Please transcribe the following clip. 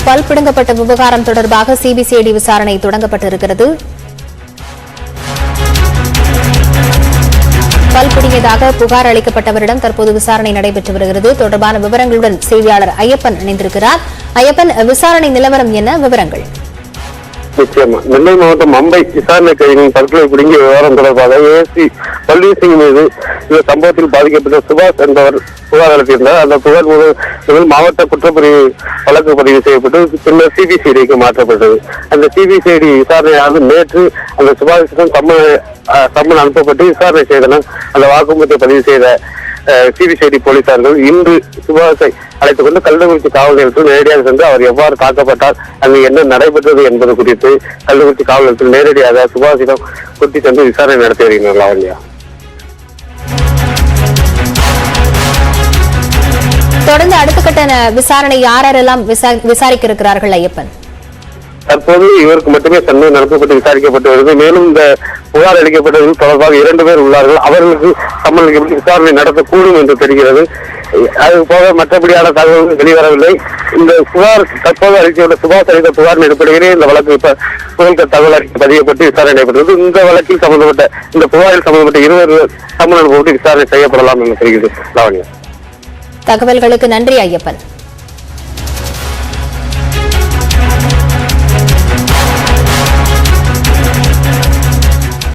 பல் பிடுங்கப்பட்ட விவகாரம் தொடர்பாக சிபிசிஐடி விசாரணை தொடங்கப்பட்டிருக்கிறது. பல் பிடுங்கியதாக புகார் அளிக்கப்பட்டவரிடம் தற்போது விசாரணை நடைபெற்று வருகிறது. தொடர்பான விவரங்களுடன் செய்தியாளர் ஐயப்பன் இணைந்திருக்கிறார். ஐயப்பன், விசாரணை நிலவரம் என்ன, விவரங்கள்? நிச்சயமா நெல்லை மாவட்டம் அம்பை விசாரணை கைதிகளின் பல்கலை பிடுங்கிய விவகாரம் தொடர்பாக ஏஎஸ்பி பல்வீர் சிங் மீது இந்த சம்பவத்தில் பாதிக்கப்பட்ட சுபாஷ் என்பவர் புகார் அளித்திருந்தார். அந்த புகார் முதல் மாவட்ட குற்றப்பிரிவு வழக்கு பதிவு செய்யப்பட்டு பின்னர் சிபிசிஐடிக்கு மாற்றப்பட்டது. அந்த சிபிசிஐடி விசாரணையானது நேற்று அந்த சுபாஷிடம் சம்மன் அனுப்பப்பட்டு விசாரணை செய்தனர். அந்த வாக்குமூலத்தை பதிவு செய்த சிபிசிஐடி போலீசார்கள் இன்று சுபாஷை அழைத்துக் கொண்டு கள்ளக்குறிச்சி காவல் நிலையத்தில் நேரடியாக சென்று அவர் எவ்வாறு தாக்கப்பட்டார், அங்கு என்ன நடைபெற்றது என்பது குறித்து கள்ளக்குறிச்சி காவல் நிலையத்தில் நேரடியாக சுபாஷிடம் கூட்டி சென்று விசாரணை நடத்தி வருகிறார்கள். லாவண்யா, தொடர்ந்து அடுத்த கட்ட விசாரணை யாரெல்லாம் விசாரிக்க இருக்கிறார்கள் ஐயப்பன்? தற்போது இவருக்கு மட்டுமே சந்தேகம் நடத்தப்பட்டு விசாரிக்கப்பட்டு வருகிறது. மேலும் இந்த புகார் அளிக்கப்பட்டது தொடர்பாக 2 பேர் உள்ளார்கள். அவர்களுக்கு சம்மளிக்கப்பட்டு விசாரணை நடத்தக்கூடும் என்று தெரிகிறது. அது போக மற்றபடியான தகவல்கள் வெளிவரவில்லை. இந்த புகார் தற்போது அளிக்கப்பட்ட சுபாஷ் அளித்த புகாரின் அடிப்படையிலே இந்த வழக்கு புகழ்க தகவல் அறிக்கை பதியப்பட்டு விசாரணை நடைபெற்றது. இந்த வழக்கில் சம்பந்தப்பட்ட இந்த புகாரில் சம்பந்தப்பட்ட 20 சம்மன் அனுப்பப்பட்டு விசாரணை செய்யப்படலாம் என்று தெரிகிறது. லாவண்யா, தகவல்களுக்கு நன்றி ஐயப்பன்.